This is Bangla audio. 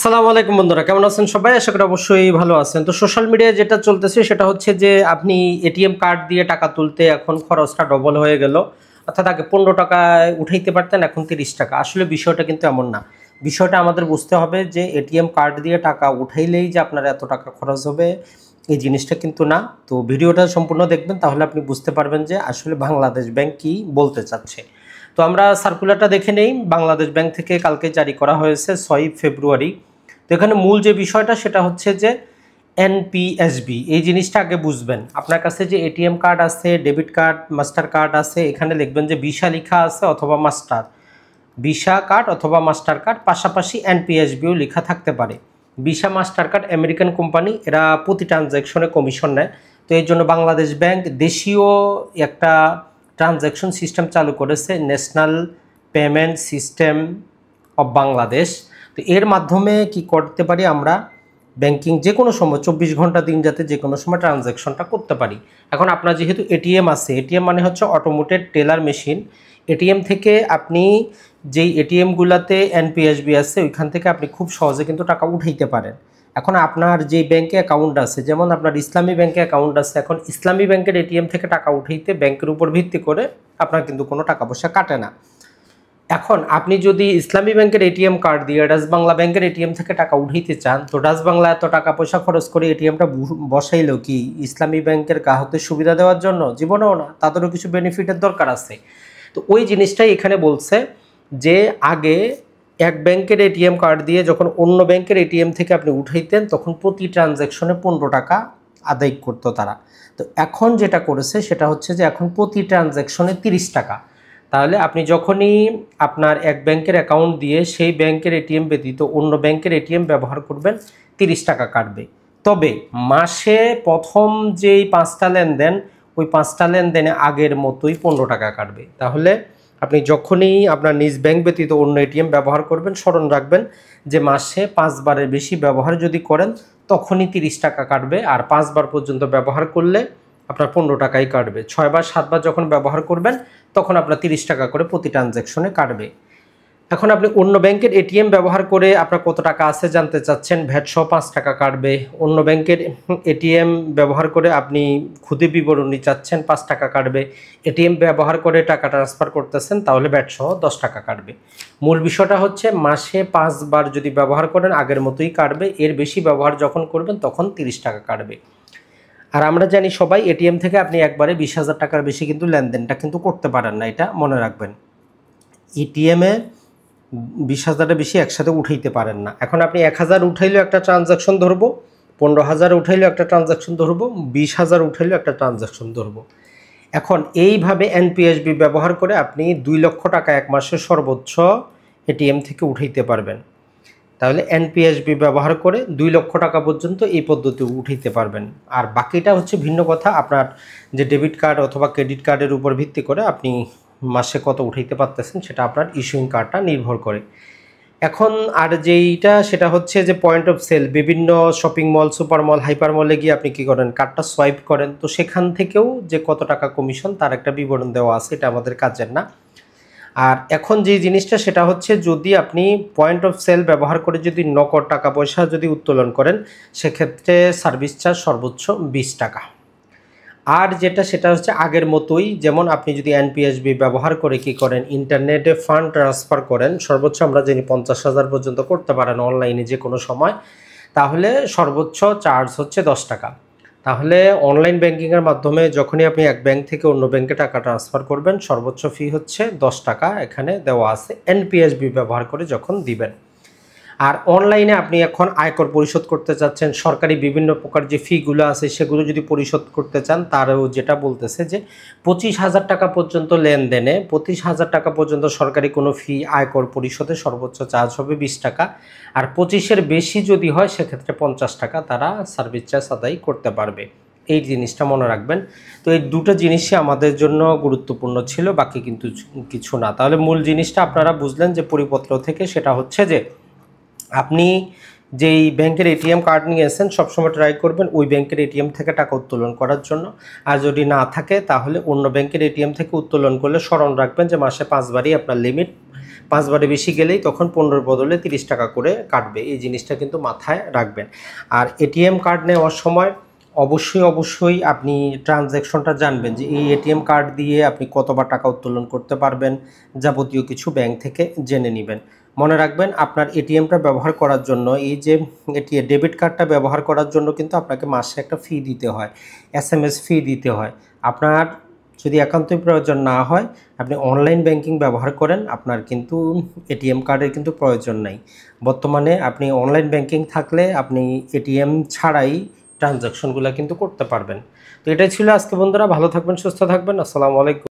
আসসালামু আলাইকুম বন্ধুরা, কেমন আছেন সবাই? আশা করি অবশ্যই ভালো আছেন। তো সোশ্যাল মিডিয়ায় যেটা চলতেছে সেটা হচ্ছে যে আপনি এটিএম কার্ড দিয়ে টাকা তুলতে এখন খরচটা ডবল হয়ে গেল। অর্থাৎ আগে 15 টাকায় উঠাইতে পারতেন, এখন 30 টাকা। আসলে বিষয়টা কিন্তু এমন না। বিষয়টা আমাদের বুঝতে হবে যে এটিএম কার্ড দিয়ে টাকা উঠাইলেই যে আপনার এত টাকা খরচ হবে এই জিনিসটা কিন্তু না। তো ভিডিওটা সম্পূর্ণ দেখবেন, তাহলে আপনি বুঝতে পারবেন যে আসলে বাংলাদেশ ব্যাংক কী বলতে চাচ্ছে। তো আমরা সার্কুলারটা দেখে নেই। বাংলাদেশ ব্যাংক থেকে কালকে জারি করা হয়েছে 6 ফেব্রুয়ারি। তো এখানে মূল যে বিষয়টা সেটা হচ্ছে যে এনপিএসবি, এই জিনিসটা আগে বুঝবেন। আপনার কাছে যে এটিএম কার্ড আছে, ডেবিট কার্ড, মাস্টার কার্ড আছে, এখানে লিখবেন যে ভিসা লেখা আছে অথবা মাস্টার, ভিসা কার্ড অথবা মাস্টার কার্ড, পাশাপাশি এনপিএসবিও লেখা থাকতে পারে। Visa master card American company, এরা প্রতি ট্রানজ্যাকশনে কমিশন নেয়। তো এই জন্য বাংলাদেশ ব্যাংক দেশীয় একটা ট্রানজ্যাকশন সিস্টেম চালু করেছে, national payment system of Bangladesh. তো এর মাধ্যমে কি করতে পারি আমরা, ব্যাংকিং যে কোনো সময় 24 ঘন্টা দিন যাতে যে কোনো সময় ট্রানজ্যাকশনটা করতে পারি। এখন আপনার যেহেতু এটিএম আছে, এটিএম মানে হচ্ছে অটোমেটেড টেলার মেশিন। এটিএম থেকে আপনি যেই এটিএমগুলোতে এনপিএসবি আছে ওইখান থেকে আপনি খুব সহজে কিন্তু টাকা উঠাইতে পারেন। এখন আপনার যে ব্যাংকে অ্যাকাউন্ট আছে, যেমন আপনার ইসলামী ব্যাংকে অ্যাকাউন্ট আছে, এখন ইসলামী ব্যাংকের এটিএম থেকে টাকা উঠাইতে ব্যাংকের উপর ভিত্তি করে আপনার কিন্তু কোনো টাকা পয়সা কাটে না। এখন আপনি যদি ইসলামী ব্যাংকের এটিএম কার্ড দিয়ে ডাচ বাংলা ব্যাংকের এটিএম থেকে টাকা উঠাইতে চান, তো ডাচ বাংলা এত টাকা পয়সা খরচ করে এটিএমটা বসাইলো কি ইসলামী ব্যাংকের গ্রাহকদের সুবিধা দেওয়ার জন্য? জীবনেও না, তাদেরও কিছু বেনিফিটের দরকার আছে। তো ওই জিনিসটাই এখানে বলছে যে আগে এক ব্যাংকের এটিএম কার্ড দিয়ে যখন অন্য ব্যাংকের এটিএম থেকে আপনি উঠাইতেন তখন প্রতি ট্রানজ্যাকশনে 15 টাকা আদায় করতো তারা। তো এখন যেটা করেছে সেটা হচ্ছে যে এখন প্রতি ট্রানজ্যাকশনে 30 টাকা। তাহলে আপনি যখনই আপনার এক ব্যাংকের অ্যাকাউন্ট দিয়ে সেই ব্যাংকের এটিএম ব্যতীত অন্য ব্যাংকের এটিএম ব্যবহার করবেন, 30 টাকা কাটবে। তবে মাসে প্রথম যেই 5টা লেনদেন, ওই 5টা লেনদেনে আগের মতোই 15 টাকা কাটবে। তাহলে আপনি যখনই আপনার নিজ ব্যাংক ব্যতীত অন্য এটিএম ব্যবহার করবেন, স্মরণ রাখবেন যে মাসে 5 বারের বেশি ব্যবহার যদি করেন তখনই 30 টাকা কাটবে। আর 5 বার পর্যন্ত ব্যবহার করলে আপনার 15 টাকাই কাটবে। 6 বার 7 বার যখন ব্যবহার করবেন তখন আপনার 30 টাকা করে প্রতি ট্রানজ্যাকশনে কাটবে। এখন আপনি অন্য ব্যাংকের এটিএম ব্যবহার করে আপনার কত টাকা আছে জানতে চাচ্ছেন, ভ্যাট সহ 5 টাকা কাটবে। অন্য ব্যাংকের এটিএম ব্যবহার করে আপনি খুদে বিবরণী চাচ্ছেন, 5 টাকা কাটবে। এটিএম ব্যবহার করে টাকা ট্রান্সফার করতেছেন, তাহলে ভ্যাট সহ 10 টাকা কাটবে। মূল বিষয়টা হচ্ছে মাসে 5 বার যদি ব্যবহার করেন আগের মতোই কাটবে, এর বেশি ব্যবহার যখন করবেন তখন 30 টাকা কাটবে। আর আমরা জানি সবাই এটিএম থেকে আপনি একবারে 20,000 টাকার বেশি কিন্তু লেনদেনটা কিন্তু করতে পারেন না, এটা মনে রাখবেন। এটিএমে 20,000-এর বেশি একসাথে উঠাইতে পারেন না। এখন আপনি 1,000 উঠাইলেও একটা ট্রানজ্যাকশন ধরবো, 15,000 উঠাইলেও একটা ট্রানজ্যাকশন ধরবো, 20,000 উঠাইলেও একটা ট্রানজ্যাকশন ধরবো। এখন এইভাবে এনপিএসবি ব্যবহার করে আপনি 2 লক্ষ টাকা এক মাসে সর্বোচ্চ এটিএম থেকে উঠাইতে পারবেন। তাহলে এনপিএসবি ব্যবহার করে 2 লক্ষ টাকা পর্যন্ত এই পদ্ধতি উঠাইতে পারবেন। আর বাকিটা হচ্ছে ভিন্ন কথা, আপনার যে ডেবিট কার্ড অথবা ক্রেডিট কার্ডের উপর ভিত্তি করে আপনি মাসে কত উঠাইতে পারতেছেন সেটা আপনার ইস্যুইং কার্ডটা নির্ভর করে। এখন আর যেইটা সেটা হচ্ছে যে পয়েন্ট অফ সেল, বিভিন্ন শপিং মল, সুপার মল, হাইপার মলে গিয়ে আপনি কী করেন, কার্ডটা সোয়াইপ করেন, তো সেখান থেকেও যে কত টাকা কমিশন তার একটা বিবরণ দেওয়া আছে, এটা আমাদের কাজের না। আর এখন যে জিনিসটা সেটা হচ্ছে যদি আপনি পয়েন্ট অফ সেল ব্যবহার করে যদি নগদ টাকা পয়সা যদি উত্তোলন করেন সেক্ষেত্রে সার্ভিস চার্জ সর্বোচ্চ 20 টাকা। আর যেটা সেটা হচ্ছে আগের মতোই, যেমন আপনি যদি এনপিএসবি ব্যবহার করে কি করেন, ইন্টারনেটে ফান্ড ট্রান্সফার করেন, সর্বোচ্চ আমরা জানি 50,000 পর্যন্ত করতে পারেন অনলাইনে যে কোনো সময়, তাহলে সর্বোচ্চ চার্জ হচ্ছে 10 টাকা। তাহলে অনলাইন ব্যাংকিংয়ের মাধ্যমে যখনই আপনি এক ব্যাংক থেকে অন্য ব্যাংকে টাকা ট্রান্সফার করবেন সর্বোচ্চ ফি হচ্ছে 10 টাকা, এখানে দেওয়া আছে এনপিএসবি ব্যবহার করে যখন দিবেন। আর অনলাইনে আপনি এখন আয়কর পরিশোধ করতে চাচ্ছেন, সরকারি বিভিন্ন প্রকার যে ফিগুলো আছে সেগুলো যদি পরিশোধ করতে চান, তারও যেটা বলতেছে যে 25,000 টাকা পর্যন্ত লেনদেনে 25,000 টাকা পর্যন্ত সরকারি কোনো ফি আয়কর পরিশোধে সর্বোচ্চ চার্জ হবে 20 টাকা। আর 25-এর বেশি যদি হয় সেক্ষেত্রে 50 টাকা তারা সার্ভিস চার্জ আদায় করতে পারবে। এই জিনিসটা মনে রাখবেন। তো এই দুটো জিনিসই আমাদের জন্য গুরুত্বপূর্ণ ছিল, বাকি কিন্তু কিছু না। তাহলে মূল জিনিসটা আপনারা বুঝলেন যে পরিপত্র থেকে, সেটা হচ্ছে যে আপনি যেই ব্যাংকের এটিএম কার্ড নিয়েছেন সবসময় ট্রাই করবেন ওই ব্যাংকের এটিএম থেকে টাকা উত্তোলন করার জন্য। আর যদি না থাকে তাহলে অন্য ব্যাংকের এটিএম থেকে উত্তোলন করলে স্মরণ রাখবেন যে মাসে 5 বারই আপনার লিমিট, 5 বারে বেশি গেলেই তখন 15 বদলে 30 টাকা করে কাটবে। এই জিনিসটা কিন্তু মাথায় রাখবেন। আর এটিএম কার্ড নেওয়ার সময় অবশ্যই আপনি ট্রানজ্যাকশনটা জানবেন যে এই এটিএম কার্ড দিয়ে আপনি কতবার টাকা উত্তোলন করতে পারবেন, যাবতীয় কিছু ব্যাংক থেকে জেনে নেবেন। মনে রাখবেন আপনার এটিএমটা ব্যবহার করার জন্য এই যে ডেবিট কার্ডটা ব্যবহার করার জন্য কিন্তু আপনাকে মাসে একটা ফি দিতে হয়, এসএমএস ফি দিতে হয়। আপনার যদি একান্তই প্রয়োজন না হয়, আপনি অনলাইন ব্যাংকিং ব্যবহার করেন, আপনার কিন্তু এটিএম কার্ডের কিন্তু প্রয়োজন নাই। বর্তমানে আপনি অনলাইন ব্যাংকিং থাকলে আপনি এটিএম ছাড়াই ট্রানজ্যাকশনগুলো কিন্তু করতে পারবেন। তো এটাই ছিল আজকে বন্ধুরা, ভালো থাকবেন, সুস্থ থাকবেন। আসসালামু আলাইকুম।